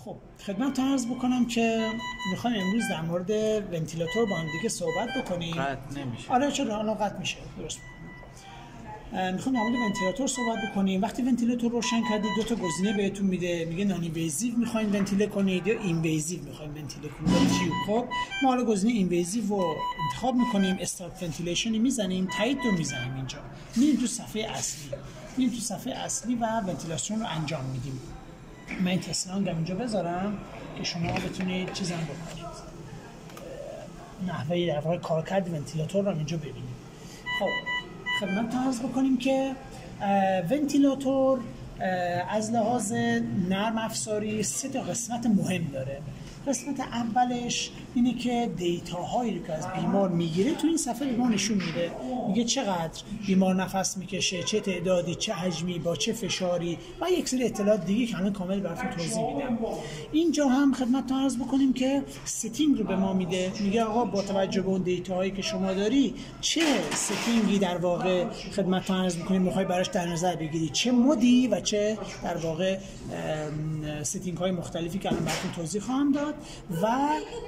خب خدمتتون عرض بکنم که میخوایم امروز در مورد ونتیلاتور با هم دیگه صحبت بکنیم. قطع نمیشه. آره چرا الان قطع میشه، درست. میخوام در مورد ونتیلاتور صحبت بکنیم. وقتی ونتیلاتور روشن کردید دو تا گزینه بهتون میده، میگه نان اینویزیو میخواین ونتیله کنید یا اینویزیو میخواین ونتیله کنید. خب ما حالا گزینه اینویزیو رو انتخاب میکنیم، استارت ونتیلیشن میزنیم، تایید رو میزنیم. اینجا میریم تو صفحه اصلی و ونتیلاسیون رو انجام میدیم. من این تسلانگم اینجا بذارم که شما بتونید چیزم بکنید، نحوه در واقع کارکرد ونتیلاتور رو اینجا ببینید. خب خدمتتون عرض بکنیم که ونتیلاتور از لحاظ نرم افزاری 3 تا قسمت مهم داره. قسمت اولش اینه که دیتاهایی رو که از بیمار میگیره تو این صفحه به ما نشون میده، میگه چقدر بیمار نفس میکشه، چه تعدادی، چه حجمی، با چه فشاری و یک سری اطلاعات دیگه که الان کامل براتون توضیح میدم. اینجا هم خدمتتون عرض بکنیم که ستینگ رو به ما میده، میگه آقا با توجه به اون دیتاهایی که شما داری چه ستینگی در واقع خدمتتون عرض میکنیم میخوای براش در نظر بگیری، چه مودی و چه در واقع ستینگ های مختلفی که الان براتون توضیح خواهم داد. و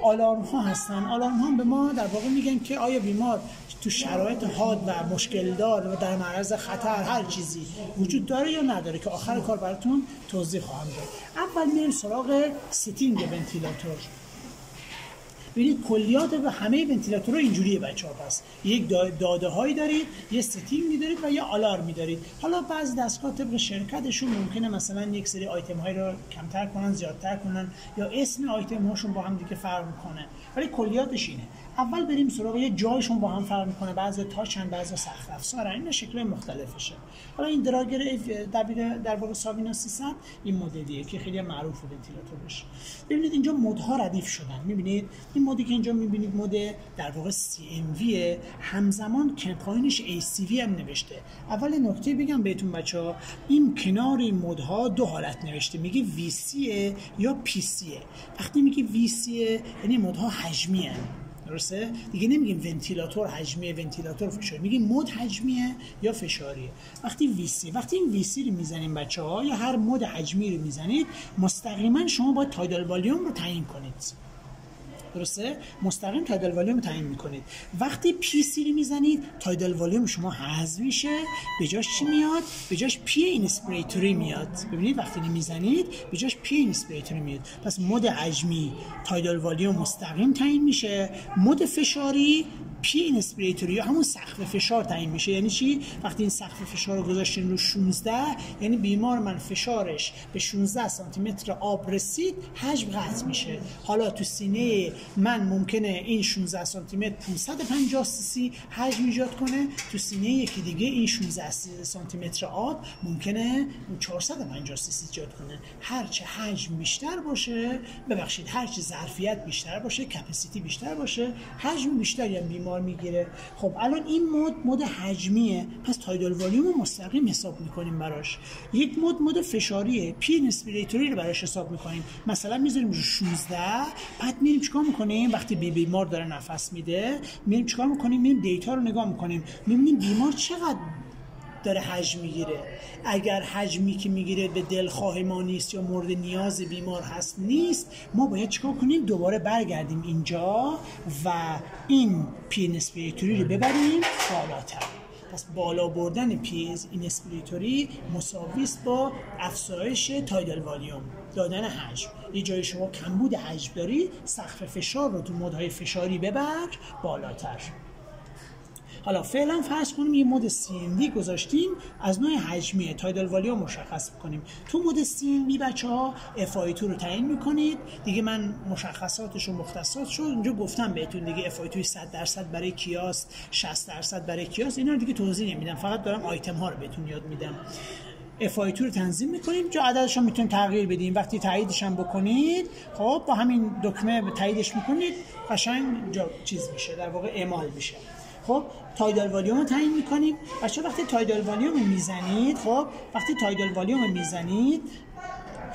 آلارم ها هستن. آلارم ها به ما در واقع میگن که آیا بیمار تو شرایط حاد و مشکل دار و در معرض خطر هر چیزی وجود داره یا نداره که آخر کار براتون توضیح خواهم داد. اول میریم سراغ ستینگ ونتیلاتور. ببینید کلیات و همه ونتیلاتورها اینجوریه بچه‌ها. پس یک داده هایی دارید، یه ستینگ دارید و یه آلارمی دارید. حالا بعضی دستگاه طبق شرکتشون ممکنه مثلا یک سری آیتم هایی رو کمتر کنن، زیادتر کنن، یا اسم آیتم هاشون با هم دیگه فرق میکنه، ولی کلیاتش اینه. اول بریم سراغ یه جایشون با هم فرق میکنه، بعضی تاچن، بعضی سقف افزارن، این شکل مختلفشه. حالا این دراگر در واقع ساوینا 300 این مدلیه که خیلی معروف ونتیلاتور بشه. ببینید اینجا مودها ردیف شدن. میبینید این مودی که اینجا میبینید مود در واقع CMV، همزمان که پایینش ACV هم نوشته. اول نکته بگم بهتون بچه‌ها، این کنار این مودها دو حالت نوشته، میگه VC یا PC. وقتی میگه VC یعنی مودها حجمی هستند، درسته؟ دیگه نمیگیم ونتیلاتور حجمیه، ونتیلاتور فشاری، میگیم مود حجمیه یا فشاریه. وقتی این VC رو میزنیم بچه‌ها یا هر مود حجمی رو میزنید، مستقیما شما باید تایدال والیوم رو تعیین کنید. درسته؟ مستقیم تایدال والیوم تعیین میکنید. وقتی PC رو میزنید تایدال والیوم شما حذف میشه، به جاش چی میاد؟ به جاش پی اینسپیریتوری میاد. ببینید وقتی میزنید به جاش پی اینسپیریتوری میاد. پس مود حجمی تایدال والیوم مستقیم تعیین میشه، مود فشاری پی اینسپیریتوری یا همون سقف فشار تعیین میشه. یعنی چی؟ وقتی این سقف فشار رو گذاشتین رو 16، یعنی بیمار من فشارش به 16 سانتی متر آب رسید، حجم قطع میشه. حالا تو سینه من ممکنه این 16 سانتی متر 550 سی سی حجم ایجاد کنه، تو سینه یکی دیگه این 16 سانتی متر آب ممکنه 450 سی سی ایجاد کنه. هرچه حجم بیشتر باشه، هرچه ظرفیت بیشتر باشه، کپاسیتی بیشتر باشه، حجم بیشتری هم بیمار میگیره. خب الان این مود حجمیه، پس تایدال والیوم رو مستقیم حساب میکنیم براش. یک مود فشاریه، پی اینسپیریتوری رو براش حساب میکنیم. مثلا میذاریم رو 16، بعد میریم چیکار میکنیم؟ وقتی بیمار داره نفس میده میریم چیکار میکنیم؟ میریم دیتا رو نگاه میکنیم، میبینیم بیمار چقدر داره حجم میگیره. اگر حجمی که میگیره به دلخواه ما نیست یا مورد نیاز بیمار هست نیست، ما باید چیکار کنیم؟ دوباره برگردیم اینجا و این پی اینسپیریتوری رو ببریم بالاتر. پس بالا بردن پی اینسپیریتوری مساوی است با افزایش تایدال والیوم، دادن حجم. یه جای شما کمبود حجم داری، سقف فشار رو تو مودهای فشاری ببر بالاتر. حالا فعلا فرض کنیم یه مود CMV گذاشتیم، از نوع حجمیه، تایدال والیوم مشخص کنیم. تو مود CMV بچه‌ها FiO2 رو تعیین میکنید. دیگه من مشخصاتش و مختصاتش رو اینجا گفتم بهتون دیگه. FiO2 100% برای کیاست، 60% برای کیاست، اینا رو دیگه توضیح نمیدم، فقط دارم آیتم ها رو بهتون یاد میدم. FiO2 رو تنظیم میکنیم، جا عددش رو میتونید تغییر بدیم. وقتی تاییدش هم بکنید، خب با همین دکمه تاییدش میکنید، قشنگ جا چیز میشه، در واقع اعمال میشه. خب تایدال والیوم رو تعیین میکنیم. بچه‌ها وقتی تایدال والیوم میزنید،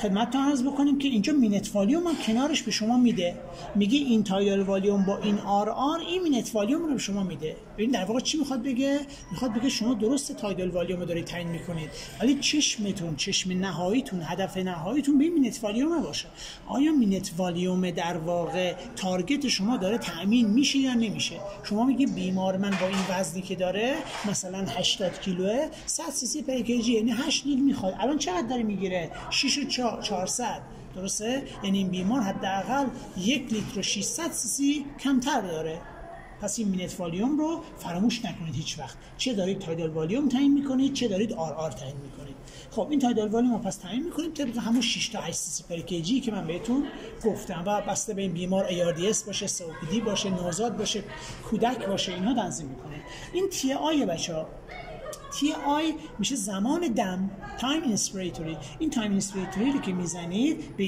خدمتتون عرض بکنیم که اینجا مینت والیوم هم کنارش به شما میده، میگه این تایدال والیوم با این RR این مینت والیوم رو به شما میده. ببین در واقع چی میخواد بگه؟ میخواد بگه شما درست تایدال والیوم رو دارید تعیین میکنید، ولی چشم نهاییتون، هدف نهاییتون به این مینت والیوم باشه. آیا مینت والیوم در واقع تارگت شما داره تأمین میشه یا نمیشه؟ شما میگی بیمار من با این وزنی که داره مثلا 80 کیلوه 100 سی سی پر کیجی، یعنی 8 لیتر میخواد. الان چقدر داره میگیره؟ 6,400. درسته؟ یعنی این بیمار حداقل 1 لیتر و 600 سی سی کمتر داره. پس این مینت والیوم رو فراموش نکنید هیچ وقت. چه دارید تایدال والیوم تعیین میکنید، چه دارید آر آر تعیین میکنید. خب این تایدال والیوم رو پس تعیین میکنیم طبق همون 6 تا 8 سی سی پر کیجی که من بهتون گفتم و بسته به این بیمار ARDS باشه، COPD باشه، نوزاد باشه، کودک باشه، اینها تنظیم میکنید. این TI بچه‌ها، TI میشه زمان دم، تایم اینسپیریتوری. این تایم اینسپیریتوری رو که میزنید به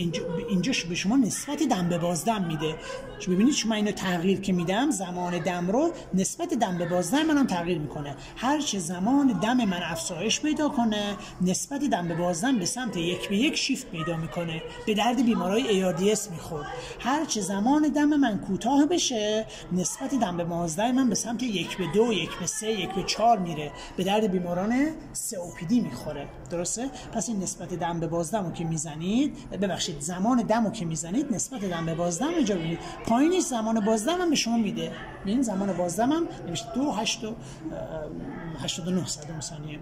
اینجا به شما نسبت دم به بازدم میده. شما ببینید شما اینو تغییر که میدم، زمان دم رو نسبت دم به بازدم منم تغییر میکنه. هر چه زمان دم من افزایش پیدا کنه، نسبت دم به بازدم به سمت 1 به 1 شیفت پیدا میکنه. به درد بیمارای ARDS میخورد. هر چه زمان دم من کوتاه بشه، نسبت دم به بازدم من به سمت 1 به 2، 1 به 3، 1 به 4 میره. به درد بیماران COPD میخوره. درسته؟ پس این نسبت دم به بازدم رو که میزنید، ببخشید زمان دم رو که میزنید نسبت دم به بازدم اینجا ببینید پایینش زمان بازدم هم به شما میده. این زمان بازدم هم نمیشه 2.89 ثانیه.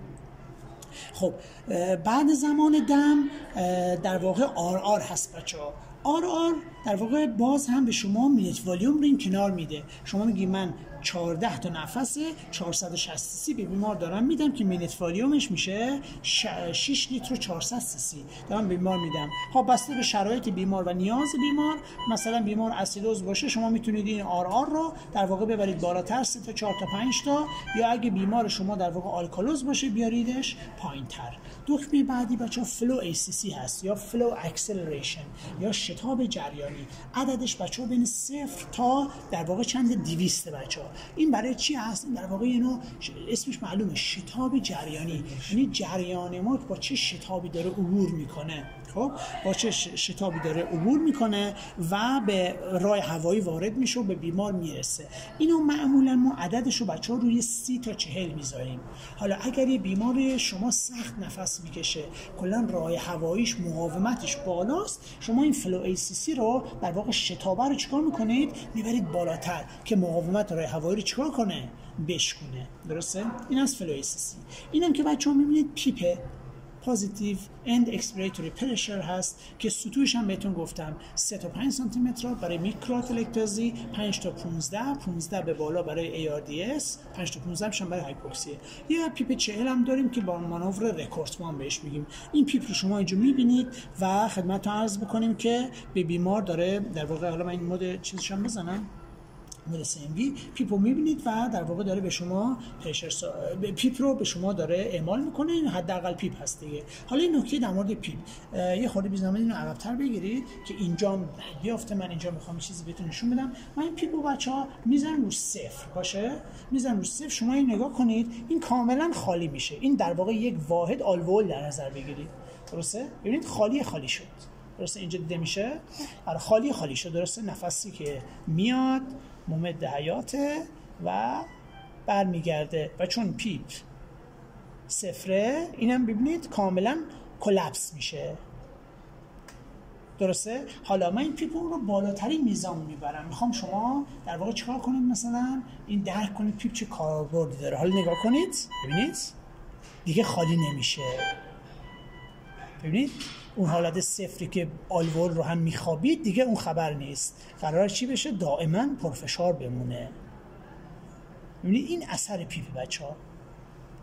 خب بعد زمان دم در واقع آر آر هست بچه‌ها. آر آر در واقع باز هم به شما مینت والیوم رو این کنار میده. شما میگی من 14 تا نفس 460 سی به بیمار دارم میدم که مینت والیومش میشه 6 لیتر و 400 سی سی دارم به بیمار میدم. خب بسته به شرایط بیمار و نیاز بیمار، مثلا بیمار اسیدوز باشه شما میتونید این آر آر رو در واقع ببرید بالاتر 3 تا 4 تا 5 تا، یا اگه بیمار شما در واقع آلکالوز باشه بیاریدش پایینتر. دکمه بعدی بچه‌ها فلو ACC هست یا فلو اکسلریشن یا شتاب جریانی. عددش بچه‌ها بین 0 تا در واقع چند 200 بچه‌ها. این برای چی هست؟ این در واقع اینو اسمش معلومه، شتاب جریانی. یعنی جریان ما با چه شتابی داره عبور میکنه. خب با چه شتابی داره عبور میکنه و به راه هوایی وارد میشه و به بیمار میرسه. اینو معمولا ما عددش رو بچه‌ها روی 30 تا 40 میذاریم. حالا اگر یه بیمار شما سخت نفس میکشه، کلا راه هواییش مقاومتش بالاست، شما این فلو ACC رو در واقع شتابه رو چیکار میکنید؟ میبرید بالاتر که مقاومت راه هوایی رو چیکار کنه؟ بشکونه. درسته؟ این از فلو ACC. اینم که بچه‌ها میبینید پیپه پوزیتیو اند اکسپیراتوری پرشر هست که سطوحش هم بهتون گفتم 3 تا 5 سانتی متر برای میکرواتلکتازی، 5 تا 15 به بالا برای ARDS، 5 تا 15 هم برای هایپوکسی. یه پیپ 40 هم داریم که با مانور رکورتمان بهش میگیم. این پیپ رو شما اینجا میبینید و خدمتتون عرض بکنیم که به بیمار داره در واقع، حالا من این مود چیزش هم بزنم، مود CMV پیپ رو میبینید و در واقع داره به شما پیپ رو به شما داره اعمال میکنه. این حداقل پیپ هست دیگه. حالا این نکته در مورد پیپ یه خورده بیزنم اینو عقب‌تر بگیرید که اینجا بیافته. من اینجا میخوام چیزی بهتون نشون بدم. من این پیپ رو بچه‌ها میذارم رو 0 باشه، میذارم رو 0. شما این نگاه کنید این کاملا خالی میشه. این در واقع یک واحد آلوئول در نظر بگیرید. درسته؟ ببینید خالی شد. درسته اینجا دیده میشه؟ آره خالی شد. درسته؟ نفسی که میاد ممد حیاته و برمیگرده و چون پیپ 0 اینم ببینید کاملا کلپس میشه. درسته؟ حالا من این پیپ رو بالاترین میزان میبرم. میخوام شما در واقع چیکار کنید؟ مثلا این درک کنید پیپ چه کاربردی داره. حالا نگاه کنید، ببینید دیگه خالی نمیشه. ببینید اون حالت 0 که آلوئول رو هم میخوابید دیگه اون خبر نیست. قرار چی بشه؟ دائما پرفشار بمونه. ببینید این اثر پیپ بچه‌ها.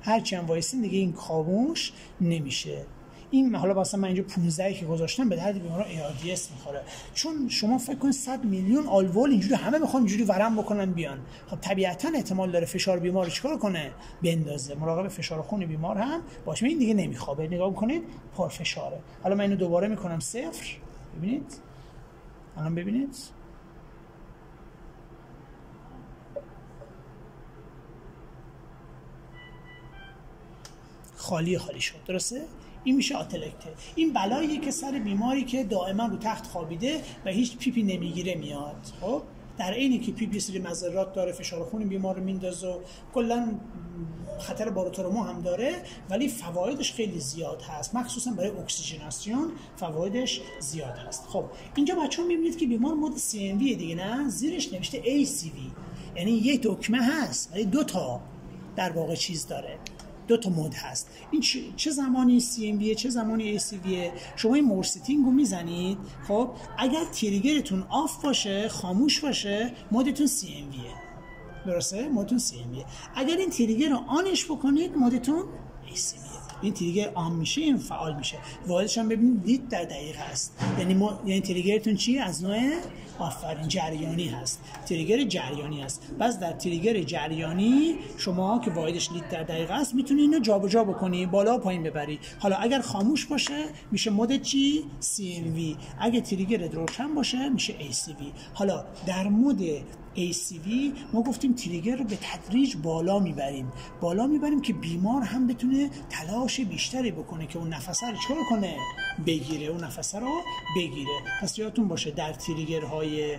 هرچی هم وایسین دیگه این خاموش نمیشه. این حالا مثلا من اینجا 15 که گذاشتم به درد بیمارا ARDS میخوره. چون شما فکر کنید 100 میلیون آلوئول اینجوری همه میخوان اینجوری ورم بکنن بیان. خب طبیعتا احتمال داره فشار بیمار رو چیکار کنه؟ بندازه. مراقب فشار خون بیمار هم باشه. این دیگه نمیخوابه. نگاه کنید پرفشاره. حالا من اینو دوباره میکنم 0. ببینید الان ببینید خالی شد. درسته؟ این میشه آتلکته. این بلاییه که سر بیماری که دائما رو تخت خوابیده و هیچ پیپی نمیگیره میاد. خب در عینی که پیپ یه سری مضرات داره، فشار خون بیمار رو میندازه و کلا خطر باروتروما هم داره، ولی فوایدش خیلی زیاد هست، مخصوصا برای اکسیژناسیون فوایدش زیاد هست. خب اینجا بچه‌ها میبینید که بیمار مود CMV دیگه، نه زیرش نوشته ACV، یعنی یک دکمه هست ولی دو تا در واقع چیز داره، دو تا مود هست. این چه زمانی CMV چه زمانی ACV؟ شما این مورستینگ رو میزنید، خب اگر تریگرتون آف باشه، خاموش باشه، مودتون CMV، درسته؟ مودتون CMV. اگر این تریگر رو آنش بکنید، مودتون ACV. این تریگر آن میشه، این فعال میشه. واحدش هم ببینید لیت در دقیقه است. یعنی تریگرتون چی؟ از نوع آفرین جریانی هست، تریگر جریانی هست. بس در تریگر جریانی شما که واحدش لیت در دقیقه است میتونی اینو جابجا بکنی، بالا پایین ببری. حالا اگر خاموش باشه میشه مود چی؟ CMV. اگه تریگر روشن باشه میشه ACV. حالا در مود ACV ما گفتیم تریگر رو به تدریج بالا میبریم که بیمار هم بتونه تلاش بیشتری بکنه که اون نفسه رو چکار کنه؟ بگیره، اون نفسه رو بگیره. پس یادتون باشه در تریگرهای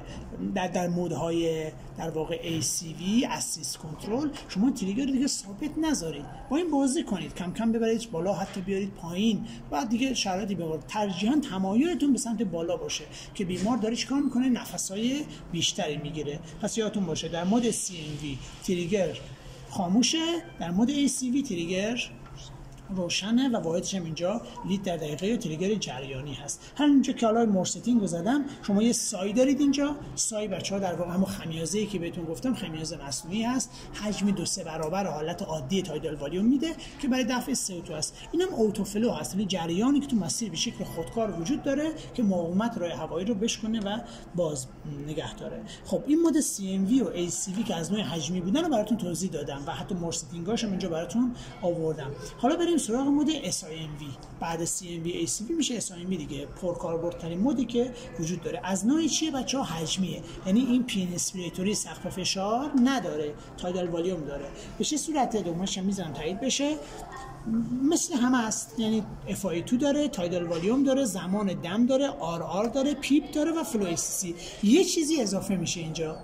در مودهای در واقع ACV اسیست کنترل شما تریگر رو دیگه ثابت نذارید، با این بازی کنید، کم کم ببرید بالا، حتی بیارید پایین، بعد دیگه شرایطی ببرید. ترجیحاً تمایلتون به سمت بالا باشه که بیمار داره چیکار میکنه؟ نفسای بیشتری میگیره. پس یادتون باشه در مود CMV تریگر خاموشه، در مود ACV تریگر روشنه و واحدش هم اینجا لیت در دقیقه یا تریگر جریانی هست. همینجا که حالا مورستینگ رو زدم، شما یه سای دارید اینجا. سای بچه‌ها در واقع همون خمیازه‌ای که بهتون گفتم، خمیازه مصنوعی هست، حجمی 2-3 برابر حالت عادی تایدال والیوم میده که برای دفع CO2 است. اینم اوتوفلو هست، یعنی جریانی که تو مسیر به شکل خودکار وجود داره که مقاومت راه هوایی رو بشکنه و باز نگه داره. خب این مود CMV و ACV که از نوع حجمی بودن رو براتون توضیح دادم و حتی مورستینگاش هم اینجا براتون آوردم. حالا بریم سراغ مود SIMV. بعد CMV ACV میشه SIMV دیگه، پرکاربردترین مودی که وجود داره. از نوع چیه بچه‌ها؟ حجمیه، یعنی این پین اسپیراتوری سقف فشار نداره، تایدال والیوم داره. به چه صورته؟ دومش میذارم تایید بشه، مثل همه است، یعنی FI2 داره، تایدال والیوم داره، زمان دم داره، RR داره، پیپ داره و فلو ACC. یه چیزی اضافه میشه اینجا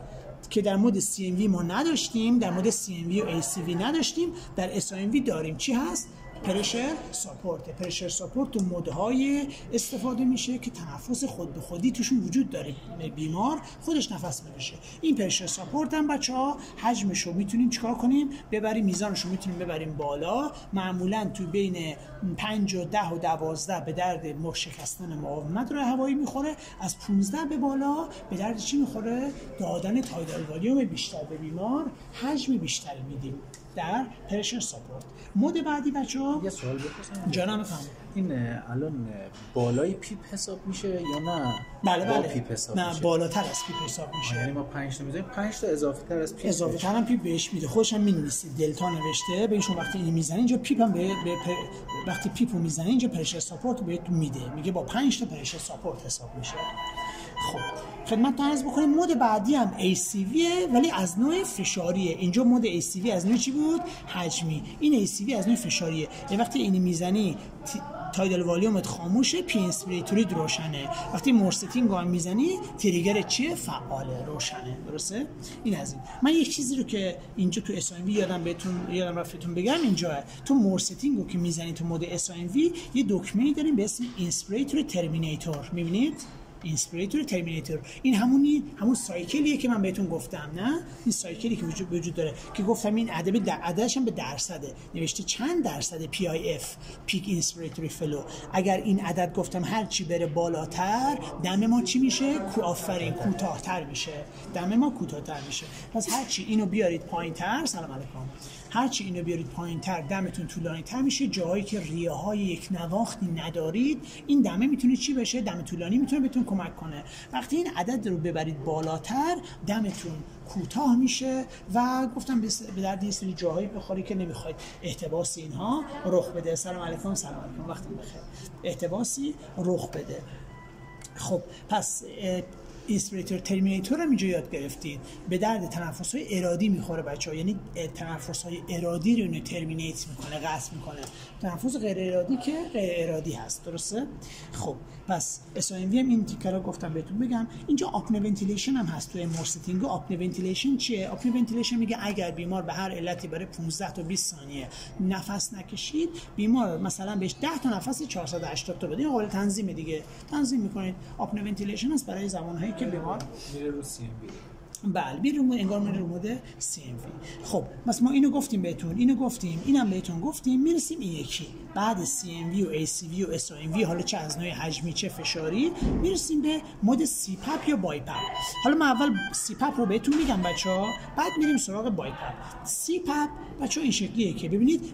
که در مود CMV ما نداشتیم، در مود CMV و ACV نداشتیم، در SIMV داریم. چی هست؟ پرشر ساپورت. پرشر ساپورت تو مودهای استفاده میشه که تنفس خود به خودی توشون وجود داره، بیمار خودش نفس میکشه. این پرشر ساپورت هم بچه‌ها حجمشو میتونیم چیکار کنیم؟ ببریم، میزانشو میتونیم ببریم بالا. معمولا تو بین 5 و 10 و 12 به درد شکستن مقاومت راه هوایی میخوره، از 15 به بالا به درد چی میخوره؟ دادن تایدال والیوم بیشتر به بیمار، حجم بیشتری میدیم در پرشر ساپورت. مود بعدی بچه‌ها یه سوال بپرسم. جانم بفهم. این الان بالای پیپ حساب میشه یا نه؟ بله پیپ حساب نه میشه؟ بالاتر از پیپ حساب میشه. یعنی ما 5 تا میذاریم، 5 تا اضافه تر از پیپ، اضافه تر هم پیپ بهش میده. خودش هم می‌نویسید، دلتا نوشته بهشون. وقتی اینو میزنی اینجا پیپ هم وقتی پیپو میزنی اینجا پرشر ساپورت بهتون میده، میگه با 5 تا پرشر ساپورت حساب میشه. خب خدمتتون عرض بکنیم مود بعدی هم ACV ولی از نوع فشاریه. اینجا مود ACV از نوع چی بود؟ حجمی. این ACV از نوع فشاریه. یه وقتی اینو میزنی تایدال والیومت خاموشه، پین اسپیراتوری روشنه. وقتی مورستینگ رو میزنی تریگر چیه؟ فعاله، روشنه. درسته؟ این از این. من یک چیزی رو که اینجا تو SIMV یادم رفتتون بگم، اینجا تو مورستینگ رو که میزنی تو مود SIMV یه دکمه‌ای داریم به اسم اینسپیراتوری ترمینیتور. میبینید؟ اینسپیراتوری ترمینیتور. این همون سایکلیه که من بهتون گفتم، نه؟ این سایکلی که وجود داره که گفتم این عددش هم به درصده، نوشته چند درصد PIF پیک اینسپیراتوری فلو. اگر این عدد گفتم هر چی بره بالاتر دم ما چی میشه؟ آفرین، کوتاه‌تر میشه. دم ما کوتاه‌تر میشه. پس هر چی اینو بیارید پایین‌تر، سلام علیکم، هر چی اینو بیارید پایین‌تر دمتون طولانی‌تر میشه. جاهایی که ریه‌های یک نواختی ندارید این دمه میتونه چی بشه؟ دم طولانی میتونه بهتون کمک کنه. وقتی این عدد رو ببرید بالاتر دمتون کوتاه میشه و گفتم به درد یه سری جاهایی بخوری که نمیخواید احتباس اینها رخ بده. سلام علیکم، وقتتون بخیر. احتباسی رخ بده. خب پس اینسپیراتور ترمیناتور هم اینجا یاد گرفتید. به درد تنفس‌های ارادی میخوره بچه‌ها، یعنی تنفس‌های ارادی رو اینو ترمینیت میکنه، قطع میکنه. تنفس غیر ارادی که غیر ارادی هست، درسته؟ خب پس SIMV هم این تیکه رو گفتم بهتون بگم. اینجا آپنه ونتیلیشن هم هست توی مورستینگ. آپنه ونتیلیشن چیه؟ آپنه ونتیلیشن میگه اگر بیمار به هر علتی برای 15 تا 20 ثانیه نفس نکشید، بیمار مثلا بهش 10 تا نفس 480 تا بده. این قابل تنظیم دیگه، تنظیم میکنید. آپنه ونتیلیشن است برای زمانهایی که بیمار میره رو CMV. بله بیرون انگار میره رو مود CMV. خب پس ما اینو گفتیم بهتون، اینو گفتیم، اینم بهتون گفتیم. میرسیم این یکی بعد CMV و ACV و SIMV، حالا چه از نوع حجمی چه فشاری، میرسیم به مود CPAP یا بایپاپ. حالا من اول CPAP رو بهتون میگم بچه‌ها، بعد میریم سراغ بایپاپ. CPAP بچه‌ها این شکلیه که ببینید